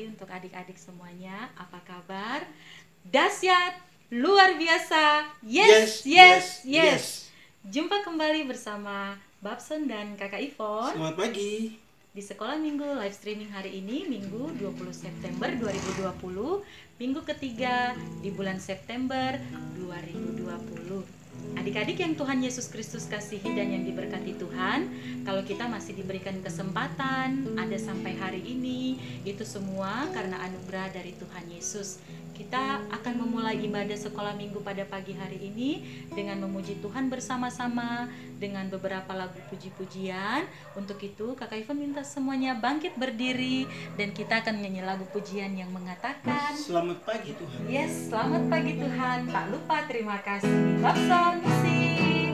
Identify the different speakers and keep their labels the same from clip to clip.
Speaker 1: pagi untuk adik-adik semuanya. Apa kabar? Dahsyat, luar biasa. Yes. Jumpa kembali bersama Babson dan Kakak Ivon.
Speaker 2: Selamat pagi.
Speaker 1: Di Sekolah Minggu live streaming hari ini, Minggu 20 September 2020, minggu ketiga di bulan September 2020. Adik-adik yang Tuhan Yesus Kristus kasihi dan yang diberkati Tuhan, kalau kita masih diberikan kesempatan ada sampai hari ini, itu semua karena anugerah dari Tuhan Yesus. Kita akan memulai ibadah sekolah minggu pada pagi hari ini dengan memuji Tuhan bersama-sama dengan beberapa lagu puji-pujian. Untuk itu Kakak Ivon minta semuanya bangkit berdiri dan kita akan menyanyi lagu pujian yang mengatakan
Speaker 2: Selamat pagi Tuhan.
Speaker 1: Yes, selamat pagi Tuhan. Tak lupa terima kasih. Babson musik.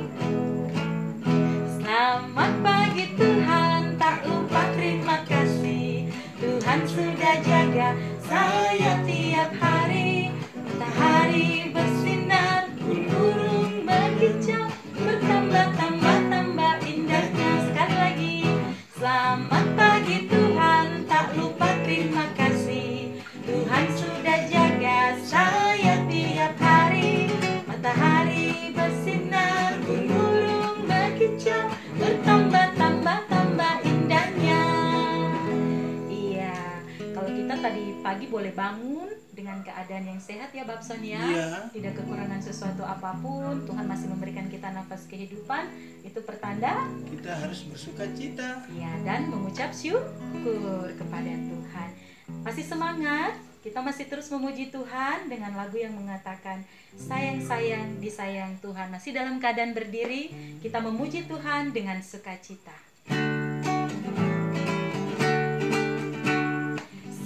Speaker 1: Selamat pagi Tuhan, tak lupa terima kasih. Tuhan sudah jaga saya tiap hari. Matahari bersinar, burung berkicau, bertambah-tambah indahnya. Sekali lagi. Selamat pagi Tuhan, tak lupa terima kasih. Tuhan sudah jaga saya tiap hari. Matahari bersinar, burung berkicau, bertambah-tambah indahnya. Iya, kalau kita tadi pagi boleh bangun dengan keadaan yang sehat ya Babson ya.
Speaker 2: Iya.
Speaker 1: Tidak kekurangan sesuatu apapun, Tuhan masih memberikan kita nafas kehidupan. Itu pertanda
Speaker 2: Kita harus bersuka cita.
Speaker 1: ya, dan mengucap syukur kepada Tuhan. Masih semangat? Kita masih terus memuji Tuhan dengan lagu yang mengatakan sayang-sayang disayang Tuhan. Masih dalam keadaan berdiri, kita memuji Tuhan dengan sukacita.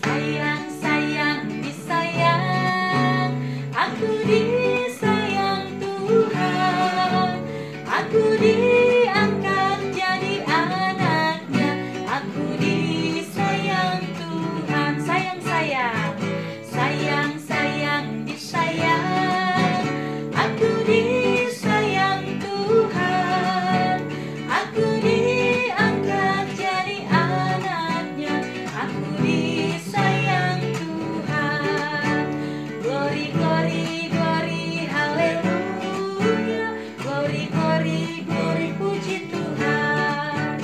Speaker 1: Sayang-sayang disayang, aku disayang Tuhan. Aku diangkat jadi anaknya, aku disayang Tuhan. Sayang-sayang, sayang-sayang disayang, aku disayang Tuhan. Aku diangkat jadi anaknya, aku disayang Tuhan. Glory, glory, glory, haleluya. Glory, glory, glory, puji Tuhan.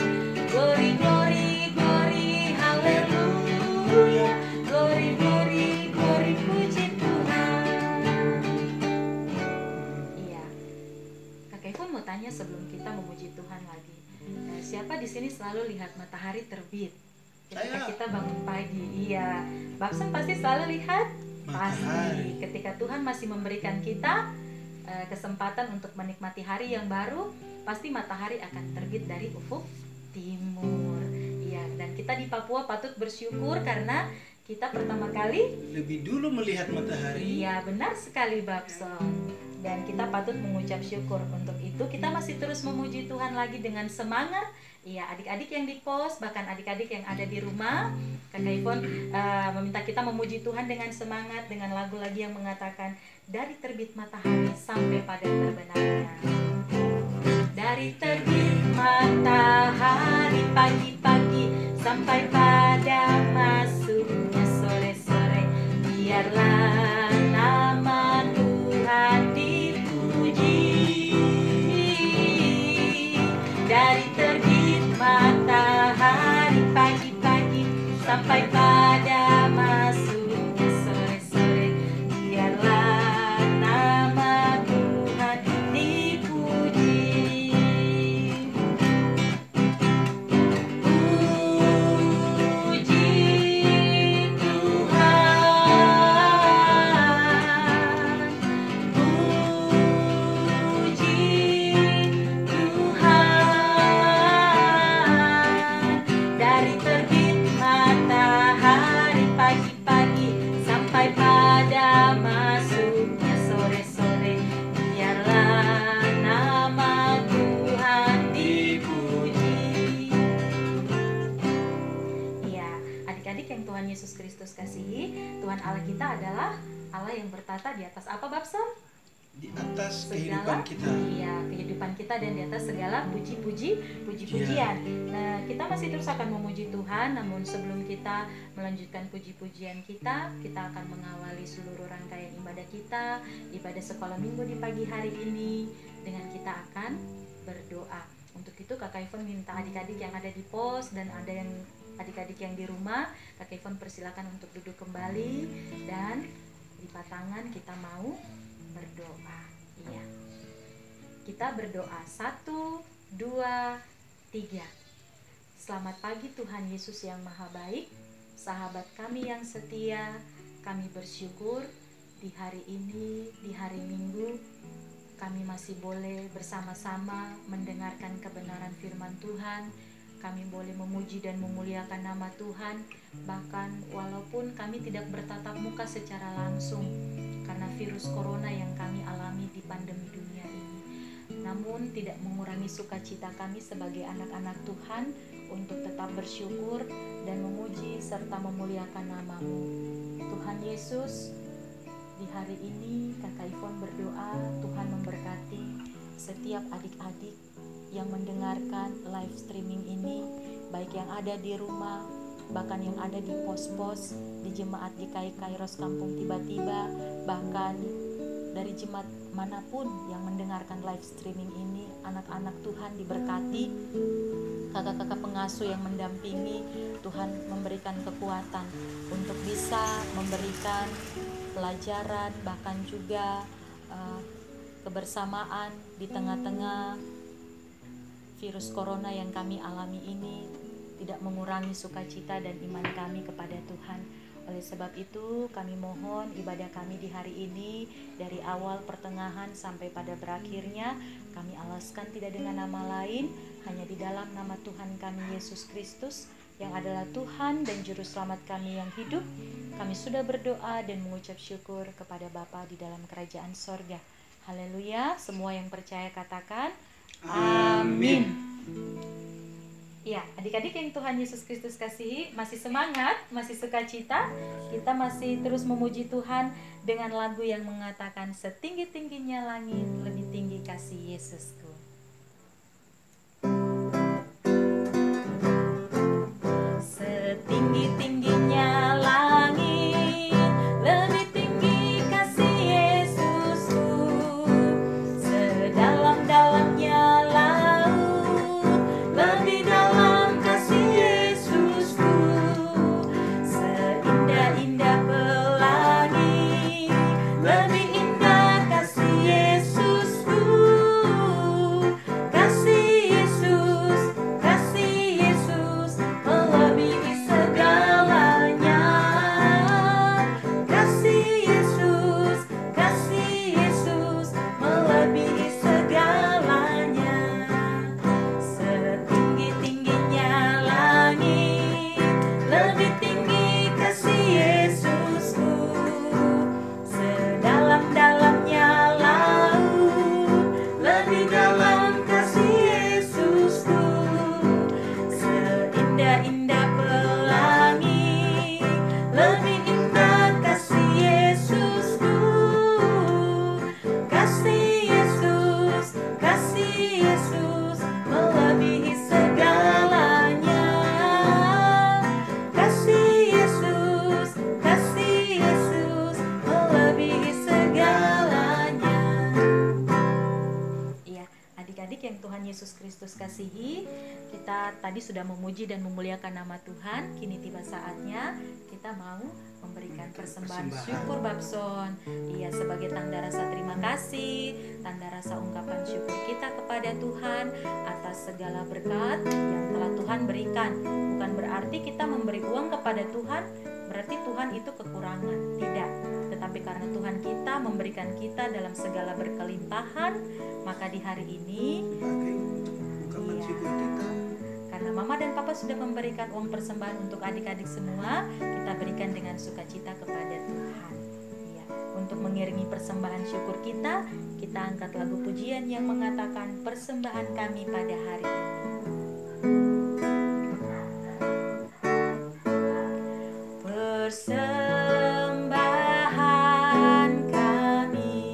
Speaker 1: Glory, glory, glory, haleluya. Glory, glory, glory, puji Tuhan. Iya, Kakak Ivon mau tanya sebelum kita memuji Tuhan lagi. Siapa di sini selalu lihat matahari terbit ketika
Speaker 2: Saya.
Speaker 1: kita bangun pagi? Iya, Babson pasti selalu lihat. Pasti.
Speaker 2: Matahari.
Speaker 1: Ketika Tuhan masih memberikan kita kesempatan untuk menikmati hari yang baru, pasti matahari akan terbit dari ufuk timur. Iya, dan kita di Papua patut bersyukur karena kita pertama kali.
Speaker 2: Lebih dulu melihat matahari.
Speaker 1: Iya, benar sekali Babson. Dan kita patut mengucap syukur. Untuk itu kita masih terus memuji Tuhan lagi dengan semangat. Iya, adik-adik yang di pos, bahkan adik-adik yang ada di rumah, Kakak Ivon meminta kita memuji Tuhan dengan semangat dengan lagu lagi yang mengatakan dari terbit matahari sampai pada terbenamnya. Dari terbit matahari pagi-pagi sampai pada masuknya sore-sore, biarlah nama Tuhan dipuji. Dari terbit matahari pagi-pagi sampai pada masuknya sore-sore, biarlah nama Tuhan dipuji. Puji Tuhan, puji Tuhan. Dari terbit matahari pagi-pagi sampai pada masuknya sore-sore, biarlah nama Tuhan dipuji. Iya, adik-adik yang Tuhan Yesus Kristus kasihi, Tuhan Allah kita adalah Allah yang bertata di atas apa Babson?
Speaker 2: di atas
Speaker 1: segala
Speaker 2: kehidupan kita.
Speaker 1: iya, kehidupan kita dan di atas segala puji-pujian. Nah, kita masih terus akan memuji Tuhan, namun sebelum kita melanjutkan puji-pujian kita akan mengawali seluruh rangkaian ibadah kita, ibadah sekolah minggu di pagi hari ini dengan kita akan berdoa. Untuk itu Kakak Ivon minta adik-adik yang ada di pos dan ada yang adik-adik yang di rumah, Kakak Ivon persilakan untuk duduk kembali dan lipat tangan, kita mau berdoa. Iya. Kita berdoa 1, 2, 3. Selamat pagi Tuhan Yesus yang Maha Baik, sahabat kami yang setia. Kami bersyukur di hari ini, di hari Minggu, kami masih boleh bersama-sama mendengarkan kebenaran firman Tuhan. Kami boleh memuji dan memuliakan nama Tuhan, bahkan walaupun kami tidak bertatap muka secara langsung karena virus corona yang kami alami di pandemi dunia ini. Namun tidak mengurangi sukacita kami sebagai anak-anak Tuhan untuk tetap bersyukur dan memuji serta memuliakan nama-Mu. Tuhan Yesus, di hari ini Kakak Ivon berdoa Tuhan memberkati setiap adik-adik yang mendengarkan live streaming ini, baik yang ada di rumah, bahkan yang ada di pos-pos, di jemaat GKI Kairos Kampung Tiba-Tiba, bahkan dari jemaat manapun yang mendengarkan live streaming ini. Anak-anak Tuhan diberkati, kakak-kakak pengasuh yang mendampingi, Tuhan memberikan kekuatan untuk bisa memberikan pelajaran, bahkan juga kebersamaan di tengah-tengah virus corona yang kami alami ini, tidak mengurangi sukacita dan iman kami kepada Tuhan. Oleh sebab itu kami mohon ibadah kami di hari ini, dari awal pertengahan sampai pada berakhirnya, kami alaskan tidak dengan nama lain, hanya di dalam nama Tuhan kami Yesus Kristus yang adalah Tuhan dan Juru Selamat kami yang hidup. Kami sudah berdoa dan mengucap syukur kepada Bapa di dalam kerajaan sorga. Haleluya. Semua yang percaya katakan amin. Ya, adik-adik yang Tuhan Yesus Kristus kasihi, masih semangat, masih sukacita, kita masih terus memuji Tuhan dengan lagu yang mengatakan setinggi-tingginya langit, lebih tinggi kasih Yesusku. Setinggi-tingginya langit, lebih tinggi kasih Yesusku. Sedalam-dalamnya laut, lebih dalam kasih Yesusku. Seindah-indah pelangi, lebih indah kasih Yesusku. Kasih Yesus, kasih Yesus melebihi segalanya. Kasih Yesus, kasih Yesus melebihi segalanya. Setinggi-tingginya langit, lebih tinggi kasih Yesusku. Sedalam-dalamnya laut, lebih dalam kasih Yesusku. Seindah-indah pelangi, lebih indah kasih Yesusku. Kasih Yesus, kasih Yesus melebihi segalanya. Kasih Yesus, kasih Yesus melebihi segalanya. Iya, adik-adik yang Tuhan Yesus Kristus kasihi, kita tadi sudah memuji dan memuliakan nama Tuhan. Kini tiba saatnya kita mau memberikan persembahan syukur Babson. Iya, sebagai tanda rasa terima kasih, tanda rasa ungkapan syukur kita kepada Tuhan atas segala berkat yang telah Tuhan berikan. Bukan berarti kita memberi uang kepada Tuhan berarti Tuhan itu kekurangan, tidak. Tetapi karena Tuhan kita memberikan kita dalam segala berkelimpahan, maka di hari ini
Speaker 2: Pakai untuk ungkapan
Speaker 1: Iya.
Speaker 2: syukur kita.
Speaker 1: karena Mama dan Papa sudah memberikan uang persembahan untuk adik-adik semua, kita berikan dengan sukacita kepada Tuhan. Iya. Untuk mengiringi persembahan syukur kita angkat lagu pujian yang mengatakan persembahan kami pada hari ini. Persembahan kami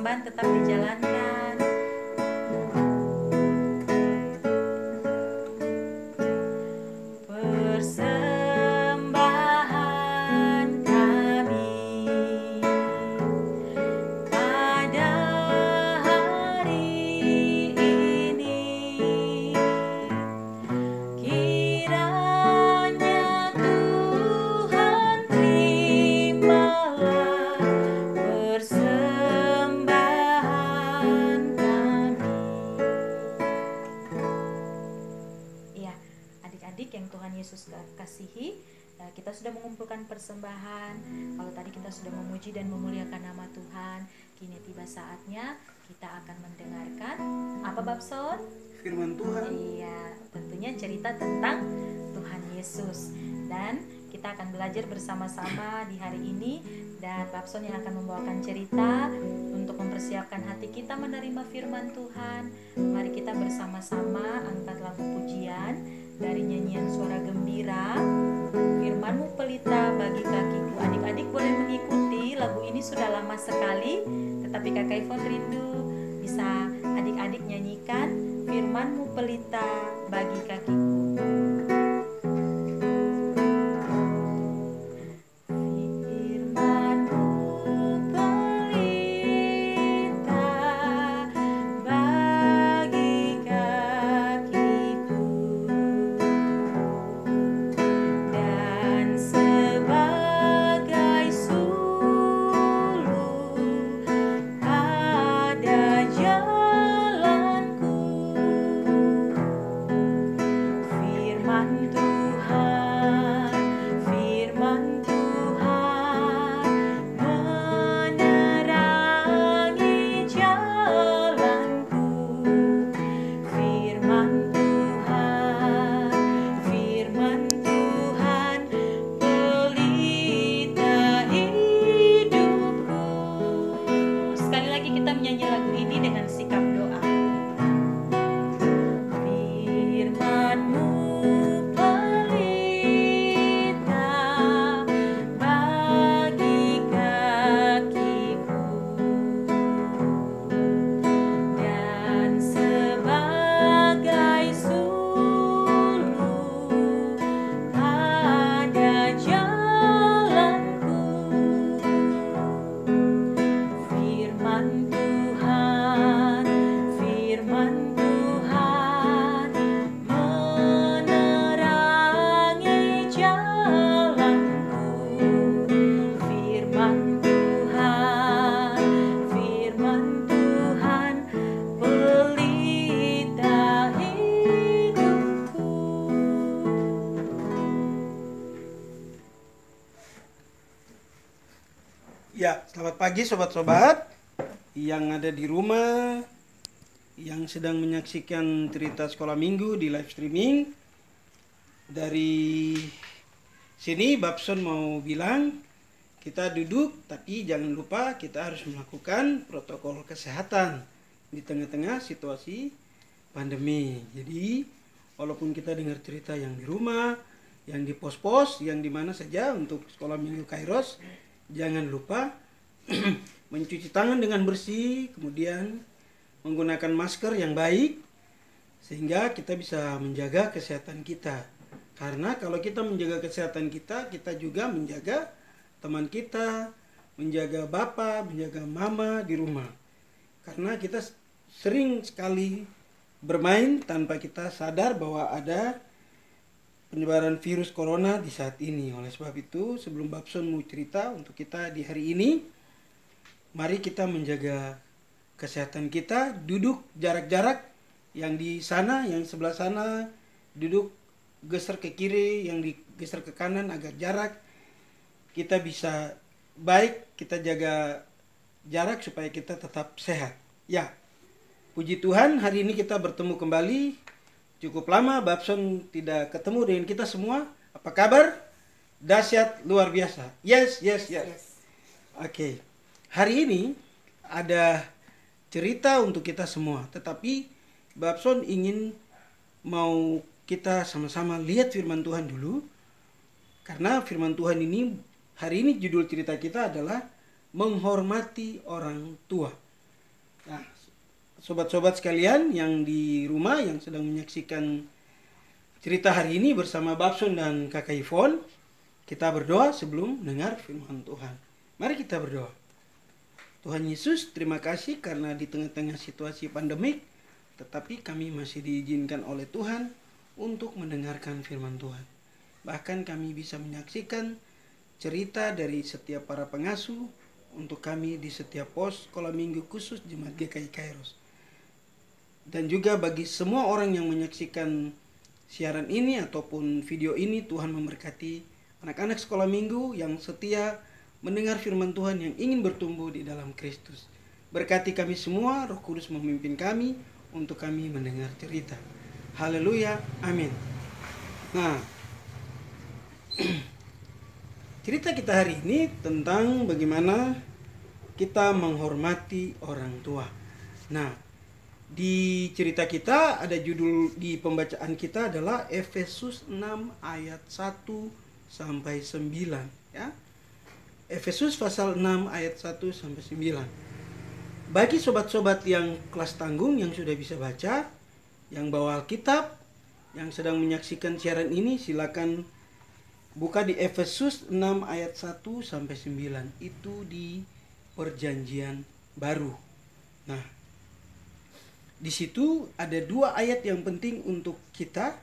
Speaker 1: persembahan tetap dijalankan. Persembahan kami pada hari ini, kiranya Tuhan terimalah persembahan kami. Ya, adik-adik yang Tuhan Yesus kasihi, kita sudah mengumpulkan persembahan. Kalau tadi kita sudah memuji dan memuliakan nama Tuhan, kini tiba saatnya kita akan mendengarkan apa, Babson?
Speaker 2: Firman Tuhan.
Speaker 1: Iya, tentunya cerita tentang Tuhan Yesus. Dan kita akan belajar bersama-sama di hari ini. Dan Babson yang akan membawakan cerita untuk mempersiapkan hati kita menerima firman Tuhan. Mari kita bersama-sama angkat lagu pujian dari nyanyian suara gembira, Firman-Mu pelita bagi kakiku. Adik-adik boleh mengikuti, lagu ini sudah lama sekali, tetapi Kakak Ivon rindu bisa adik-adik nyanyikan Firman-Mu pelita bagi kakiku.
Speaker 2: Ya, selamat pagi sobat-sobat yang ada di rumah, yang sedang menyaksikan cerita sekolah minggu di live streaming. Dari sini Babson mau bilang, kita duduk tapi jangan lupa kita harus melakukan protokol kesehatan di tengah-tengah situasi pandemi. Jadi walaupun kita dengar cerita yang di rumah, yang di pos-pos, yang di mana saja untuk sekolah minggu Kairos, jangan lupa mencuci tangan dengan bersih, kemudian menggunakan masker yang baik, sehingga kita bisa menjaga kesehatan kita. Karena kalau kita menjaga kesehatan kita, kita juga menjaga teman kita, menjaga bapak, menjaga mama di rumah. Karena kita sering sekali bermain tanpa kita sadar bahwa ada penyebaran virus corona di saat ini. Oleh sebab itu, sebelum Babson mau cerita untuk kita di hari ini, mari kita menjaga kesehatan kita, duduk jarak-jarak, yang di sana, yang sebelah sana, duduk geser ke kiri, yang digeser ke kanan agar jarak. Kita bisa baik, kita jaga jarak supaya kita tetap sehat. Ya, puji Tuhan hari ini kita bertemu kembali. Cukup lama Babson tidak ketemu dengan kita semua. Apa kabar? Dahsyat, luar biasa. Yes. Oke. Hari ini ada cerita untuk kita semua. Tetapi Babson ingin mau kita sama-sama lihat firman Tuhan dulu. Karena firman Tuhan ini, hari ini judul cerita kita adalah menghormati orang tua. Nah, sobat-sobat sekalian yang di rumah yang sedang menyaksikan cerita hari ini bersama Babson dan Kakak Ivon, kita berdoa sebelum mendengar firman Tuhan. Mari kita berdoa. Tuhan Yesus, terima kasih karena di tengah-tengah situasi pandemik, tetapi kami masih diizinkan oleh Tuhan untuk mendengarkan firman Tuhan. Bahkan kami bisa menyaksikan cerita dari setiap para pengasuh untuk kami di setiap pos sekolah minggu khusus Jemaat GKI Kairos. Dan juga bagi semua orang yang menyaksikan siaran ini ataupun video ini, Tuhan memberkati anak-anak sekolah minggu yang setia mendengar firman Tuhan yang ingin bertumbuh di dalam Kristus. Berkati kami semua, Roh Kudus memimpin kami untuk kami mendengar cerita. Haleluya, amin. Nah, cerita kita hari ini tentang bagaimana kita menghormati orang tua. Nah, di cerita kita ada judul di pembacaan kita adalah Efesus 6 ayat 1 sampai 9 ya. Efesus pasal 6 ayat 1 sampai 9. Bagi sobat-sobat yang kelas tanggung yang sudah bisa baca, yang bawa Alkitab, yang sedang menyaksikan siaran ini, silakan buka di Efesus 6 ayat 1 sampai 9. Itu di Perjanjian Baru. Nah, di situ ada dua ayat yang penting untuk kita,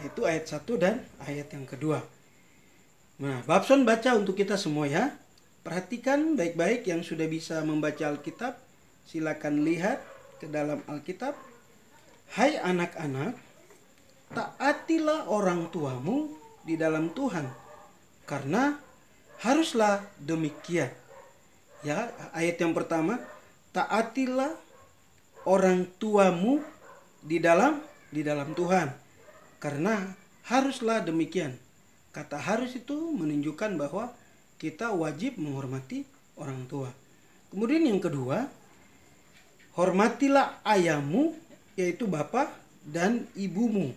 Speaker 2: yaitu ayat 1 dan ayat yang kedua. Nah, Babson baca untuk kita semua ya. Perhatikan baik-baik yang sudah bisa membaca Alkitab. Silakan lihat ke dalam Alkitab. Hai anak-anak, taatilah orang tuamu di dalam Tuhan, karena haruslah demikian. Ya, ayat yang pertama, taatilah orang tuamu di dalam Tuhan, karena haruslah demikian. Kata harus itu menunjukkan bahwa kita wajib menghormati orang tua. Kemudian yang kedua, hormatilah ayahmu, yaitu bapak dan ibumu.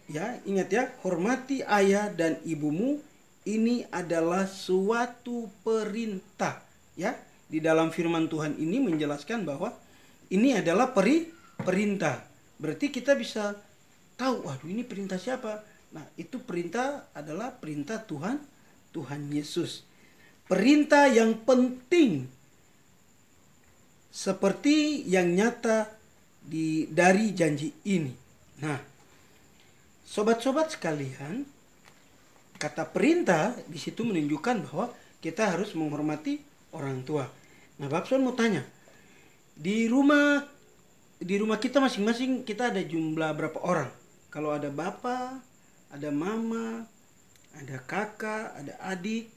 Speaker 2: Ya, ingat ya, hormati ayah dan ibumu, ini adalah suatu perintah. Ya, di dalam firman Tuhan ini menjelaskan bahwa ini adalah perintah. Berarti kita bisa tahu, waduh ini perintah siapa? Nah, itu perintah adalah perintah Tuhan Yesus. Perintah yang penting seperti yang nyata dari janji ini. Nah, sobat-sobat sekalian, kata perintah di situ menunjukkan bahwa kita harus menghormati orang tua. Nah, Babson mau tanya, di rumah kita masing-masing kita ada jumlah berapa orang? Kalau ada bapak, ada mama, ada kakak, ada adik,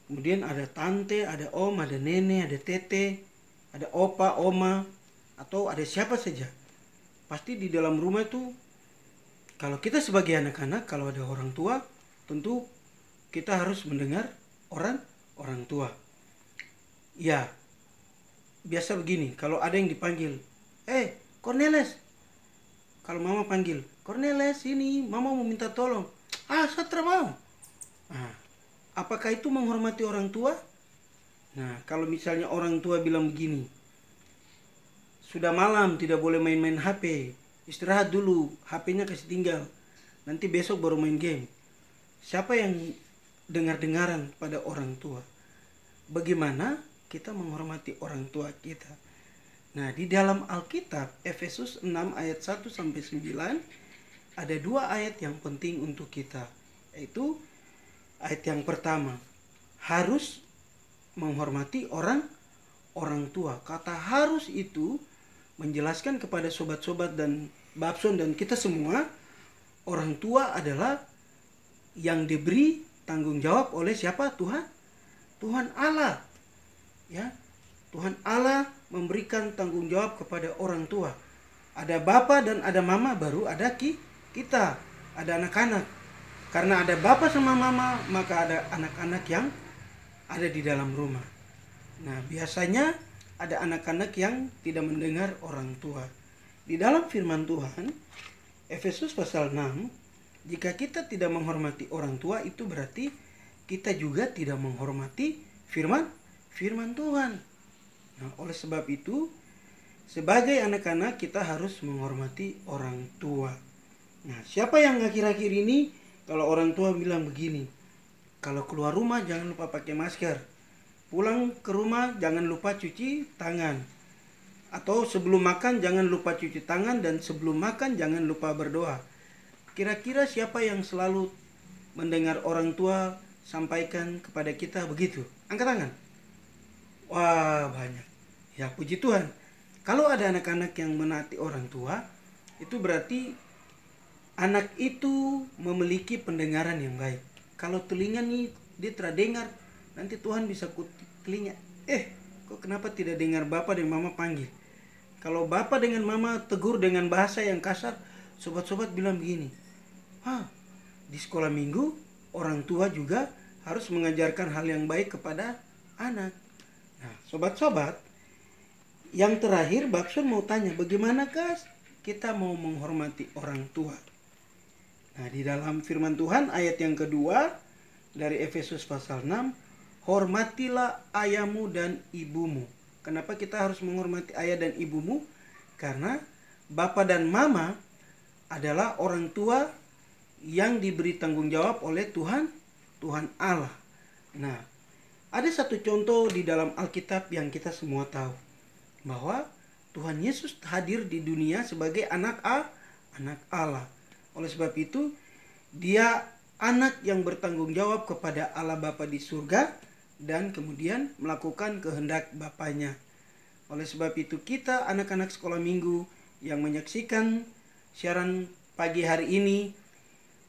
Speaker 2: kemudian ada tante, ada om, ada nenek, ada tete, ada opa, oma, atau ada siapa saja. Pasti di dalam rumah itu, kalau kita sebagai anak-anak, kalau ada orang tua, tentu kita harus mendengar orang tua. Ya, biasa begini, kalau ada yang dipanggil, Cornelis. Kalau mama panggil, Cornelis ini, mama mau minta tolong. Satra mau. Nah, apakah itu menghormati orang tua? Nah, kalau misalnya orang tua bilang begini, sudah malam, tidak boleh main-main HP. Istirahat dulu, HP-nya kasih tinggal. Nanti besok baru main game. Siapa yang dengar-dengaran pada orang tua? Bagaimana kita menghormati orang tua kita? Nah, di dalam Alkitab, Efesus 6 ayat 1 sampai 9, ada dua ayat yang penting untuk kita. Yaitu ayat yang pertama, harus menghormati orang tua. Kata harus itu menjelaskan kepada sobat-sobat dan Babson dan kita semua, orang tua adalah yang diberi tanggung jawab oleh siapa? Tuhan Allah. Ya, Tuhan Allah memberikan tanggung jawab kepada orang tua. Ada bapak dan ada mama, baru ada kita, ada anak-anak. Karena ada bapak sama mama, maka ada anak-anak yang ada di dalam rumah. Nah, biasanya ada anak-anak yang tidak mendengar orang tua. Di dalam firman Tuhan, Efesus pasal 6, jika kita tidak menghormati orang tua, itu berarti kita juga tidak menghormati firman Tuhan. Nah, oleh sebab itu, sebagai anak-anak kita harus menghormati orang tua. Nah, siapa yang akhir-akhir ini kalau orang tua bilang begini, kalau keluar rumah jangan lupa pakai masker, pulang ke rumah jangan lupa cuci tangan, atau sebelum makan jangan lupa cuci tangan, dan sebelum makan jangan lupa berdoa. Kira-kira siapa yang selalu mendengar orang tua sampaikan kepada kita begitu? Angkat tangan. Wah, banyak. Ya, puji Tuhan. Kalau ada anak-anak yang menaati orang tua, itu berarti anak itu memiliki pendengaran yang baik. Kalau telinga nih dia terdengar, nanti Tuhan bisa kutip telinga. Kok kenapa tidak dengar Bapak dan Mama panggil? Kalau Bapak dengan Mama tegur dengan bahasa yang kasar, sobat-sobat bilang begini, di sekolah minggu orang tua juga harus mengajarkan hal yang baik kepada anak. Nah, sobat-sobat, yang terakhir Babson mau tanya, bagaimanakah kita mau menghormati orang tua? Nah, di dalam firman Tuhan ayat yang kedua dari Efesus pasal 6, hormatilah ayahmu dan ibumu. Kenapa kita harus menghormati ayah dan ibumu? Karena Bapa dan Mama adalah orang tua yang diberi tanggung jawab oleh Tuhan Allah. Nah, ada satu contoh di dalam Alkitab yang kita semua tahu, bahwa Tuhan Yesus hadir di dunia sebagai anak Allah. Oleh sebab itu, dia anak yang bertanggung jawab kepada Allah Bapa di surga dan kemudian melakukan kehendak Bapanya. Oleh sebab itu, kita anak-anak sekolah minggu yang menyaksikan siaran pagi hari ini,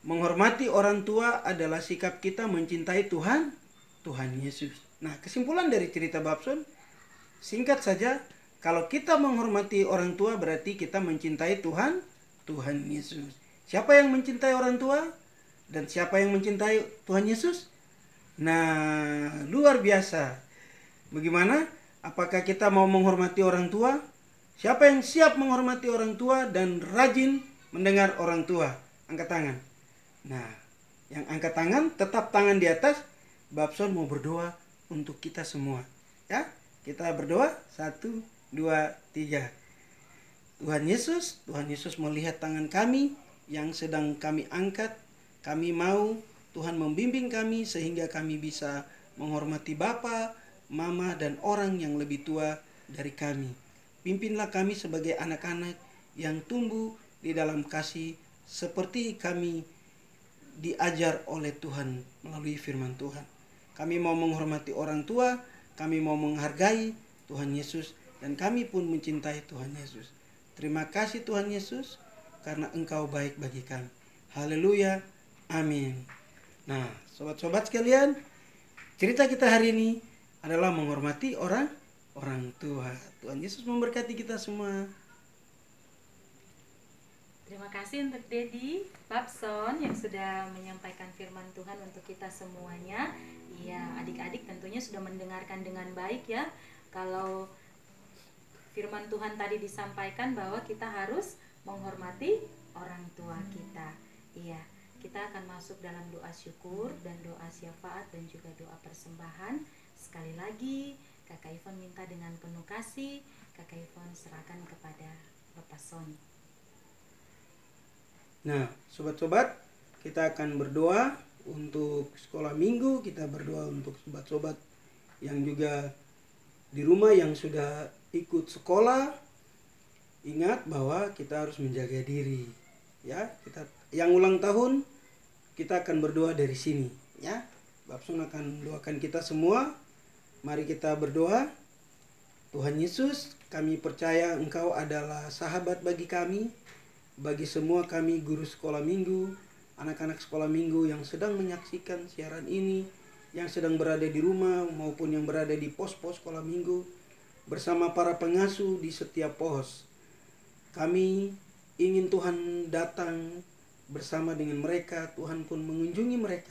Speaker 2: menghormati orang tua adalah sikap kita mencintai Tuhan Yesus. Nah, kesimpulan dari cerita Babson, singkat saja, kalau kita menghormati orang tua berarti kita mencintai Tuhan Yesus. Siapa yang mencintai orang tua? Dan siapa yang mencintai Tuhan Yesus? Nah, luar biasa. Bagaimana? Apakah kita mau menghormati orang tua? Siapa yang siap menghormati orang tua dan rajin mendengar orang tua? Angkat tangan. Nah, yang angkat tangan, tetap tangan di atas. Babson mau berdoa untuk kita semua. Ya, kita berdoa. 1, 2, 3. Tuhan Yesus melihat tangan kami yang sedang kami angkat. Kami mau Tuhan membimbing kami sehingga kami bisa menghormati Bapa, Mama, dan orang yang lebih tua dari kami. Pimpinlah kami sebagai anak-anak yang tumbuh di dalam kasih seperti kami diajar oleh Tuhan melalui firman Tuhan. Kami mau menghormati orang tua, kami mau menghargai Tuhan Yesus, dan kami pun mencintai Tuhan Yesus. Terima kasih Tuhan Yesus, karena Engkau baik bagi kami. Haleluya, amin. Nah, sobat-sobat sekalian, cerita kita hari ini adalah menghormati orang tua. Tuhan Yesus memberkati kita semua.
Speaker 1: Terima kasih untuk Dedi Babson yang sudah menyampaikan firman Tuhan untuk kita semuanya. Iya, adik-adik tentunya sudah mendengarkan dengan baik ya. Kalau firman Tuhan tadi disampaikan bahwa kita harus menghormati orang tua kita. Iya, kita akan masuk dalam doa syukur dan doa syafaat dan juga doa persembahan. Sekali lagi, Kakak Ivon minta dengan penuh kasih, Kakak Ivon serahkan kepada Bapak Sony.
Speaker 2: Nah, sobat-sobat, kita akan berdoa untuk sekolah minggu, kita berdoa untuk sobat-sobat yang juga di rumah yang sudah ikut sekolah. Ingat bahwa kita harus menjaga diri, ya. Kita yang ulang tahun, kita akan berdoa dari sini, ya. Babson akan doakan kita semua. Mari kita berdoa. Tuhan Yesus, kami percaya Engkau adalah sahabat bagi kami, bagi semua kami guru sekolah minggu, anak-anak sekolah minggu yang sedang menyaksikan siaran ini, yang sedang berada di rumah maupun yang berada di pos-pos sekolah minggu, bersama para pengasuh di setiap pos. Kami ingin Tuhan datang bersama dengan mereka. Tuhan pun mengunjungi mereka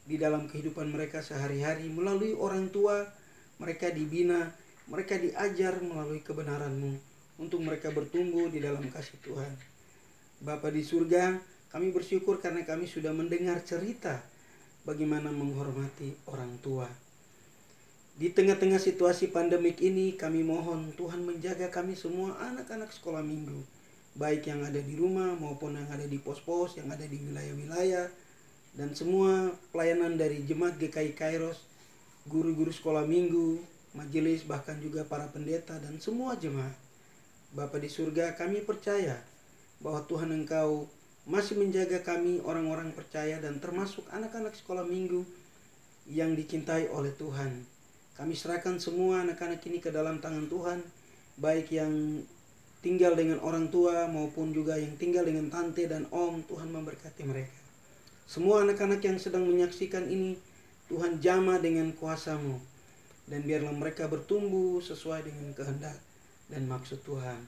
Speaker 2: di dalam kehidupan mereka sehari-hari. Melalui orang tua, mereka dibina, mereka diajar melalui kebenaran-Mu untuk mereka bertumbuh di dalam kasih Tuhan. Bapa di surga, kami bersyukur karena kami sudah mendengar cerita bagaimana menghormati orang tua. Di tengah-tengah situasi pandemik ini, kami mohon Tuhan menjaga kami semua anak-anak sekolah minggu, baik yang ada di rumah maupun yang ada di pos-pos, yang ada di wilayah-wilayah, dan semua pelayanan dari Jemaat GKI Kairos, guru-guru sekolah minggu, majelis, bahkan juga para pendeta dan semua jemaat. Bapa di surga, kami percaya bahwa Tuhan Engkau masih menjaga kami, orang-orang percaya, dan termasuk anak-anak sekolah minggu yang dicintai oleh Tuhan. Kami serahkan semua anak-anak ini ke dalam tangan Tuhan, baik yang tinggal dengan orang tua maupun juga yang tinggal dengan tante dan om. Tuhan memberkati mereka. Semua anak-anak yang sedang menyaksikan ini, Tuhan jamah dengan kuasa-Mu, dan biarlah mereka bertumbuh sesuai dengan kehendak dan maksud Tuhan.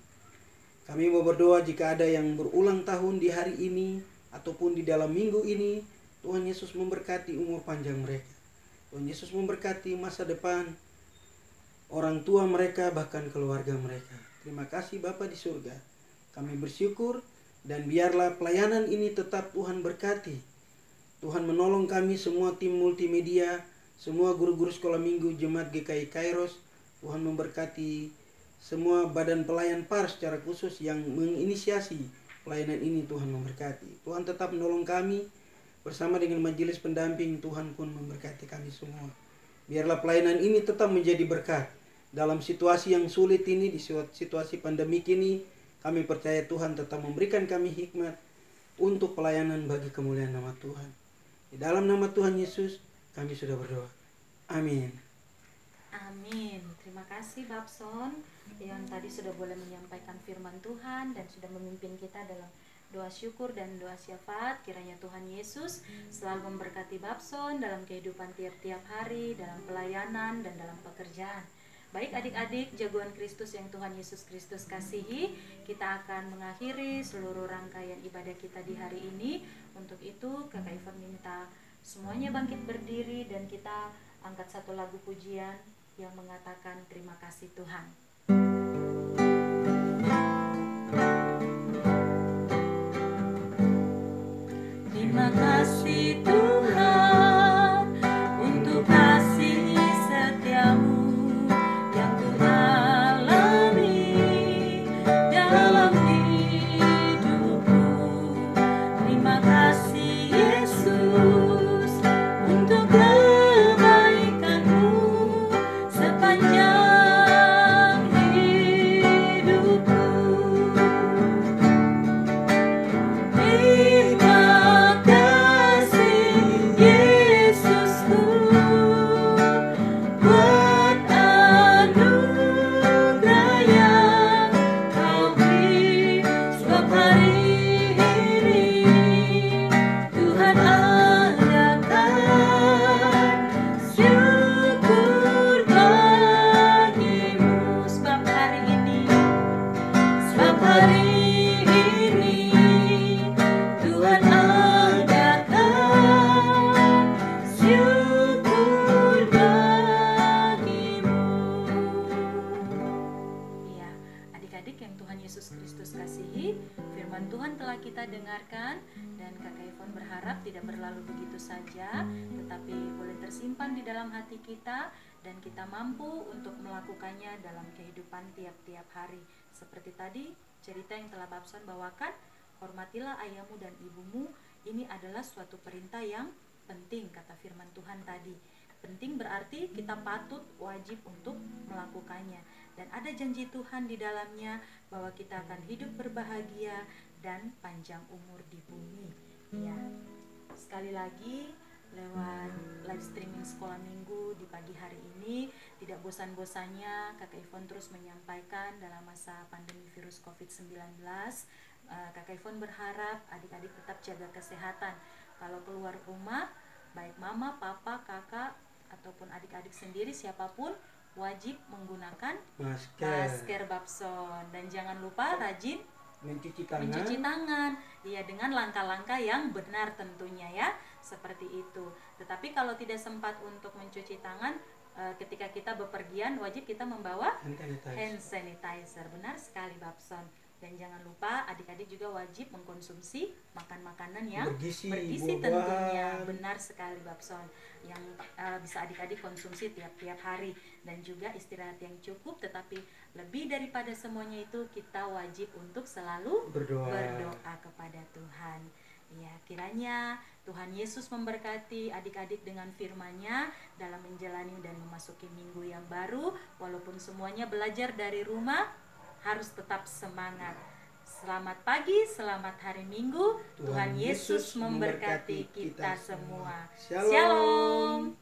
Speaker 2: Kami mau berdoa jika ada yang berulang tahun di hari ini ataupun di dalam minggu ini, Tuhan Yesus memberkati umur panjang mereka. Tuhan Yesus memberkati masa depan orang tua mereka, bahkan keluarga mereka. Terima kasih Bapa di surga. Kami bersyukur, dan biarlah pelayanan ini tetap Tuhan berkati. Tuhan menolong kami semua tim multimedia, semua guru-guru sekolah minggu Jemaat GKI Kairos. Tuhan memberkati semua badan pelayan PAR secara khusus yang menginisiasi pelayanan ini. Tuhan memberkati. Tuhan tetap menolong kami. Bersama dengan majelis pendamping, Tuhan pun memberkati kami semua. Biarlah pelayanan ini tetap menjadi berkat. Dalam situasi yang sulit ini, di situasi pandemik ini, kami percaya Tuhan tetap memberikan kami hikmat untuk pelayanan bagi kemuliaan nama Tuhan. Di dalam nama Tuhan Yesus, kami sudah berdoa. Amin.
Speaker 1: Amin. Terima kasih Babson yang tadi sudah boleh menyampaikan firman Tuhan dan sudah memimpin kita dalam doa syukur dan doa syafaat. Kiranya Tuhan Yesus selalu memberkati Babson dalam kehidupan tiap-tiap hari, dalam pelayanan dan dalam pekerjaan. Baik adik-adik jagoan Kristus yang Tuhan Yesus Kristus kasihi, kita akan mengakhiri seluruh rangkaian ibadah kita di hari ini. Untuk itu Kakak Ivan minta semuanya bangkit berdiri dan kita angkat satu lagu pujian yang mengatakan terima kasih Tuhan. Terima kasih Tuhan untuk kasih setiamu yang Ku alami dalam hidupku. Terima kasih Yesus untuk kebaikan-Mu sepanjang hidupku. Kita dengarkan dan Kakak Ivon berharap tidak berlalu begitu saja, tetapi boleh tersimpan di dalam hati kita dan kita mampu untuk melakukannya dalam kehidupan tiap-tiap hari. Seperti tadi cerita yang telah Babson bawakan, hormatilah ayahmu dan ibumu, ini adalah suatu perintah yang penting kata firman Tuhan tadi. Penting berarti kita patut wajib untuk melakukannya, dan ada janji Tuhan di dalamnya bahwa kita akan hidup berbahagia dan panjang umur di bumi. Ya, sekali lagi lewat live streaming sekolah minggu di pagi hari ini, tidak bosan-bosannya Kakak Ivon terus menyampaikan dalam masa pandemi virus COVID-19. Kakak Ivon berharap adik-adik tetap jaga kesehatan. Kalau keluar rumah, baik mama, papa, kakak, ataupun adik-adik sendiri, siapapun wajib menggunakan masker Babson. Dan jangan lupa rajin mencuci tangan. Iya, dengan langkah-langkah yang benar tentunya ya, seperti itu. Tetapi kalau tidak sempat untuk mencuci tangan, ketika kita bepergian wajib kita membawa hand sanitizer. Benar sekali Babson. Dan jangan lupa adik-adik juga wajib mengkonsumsi makan makanan yang
Speaker 2: Bergizi,
Speaker 1: bergizi
Speaker 2: buah-buahan.
Speaker 1: tentunya. Benar sekali Babson, yang bisa adik-adik konsumsi tiap-tiap hari. Dan juga istirahat yang cukup, tetapi lebih daripada semuanya itu kita wajib untuk selalu berdoa kepada Tuhan. Ya, kiranya Tuhan Yesus memberkati adik-adik dengan firman-Nya dalam menjalani dan memasuki minggu yang baru. Walaupun semuanya belajar dari rumah, harus tetap semangat. Selamat pagi, selamat hari Minggu. Tuhan Yesus memberkati kita semua.
Speaker 2: Shalom.
Speaker 1: Shalom.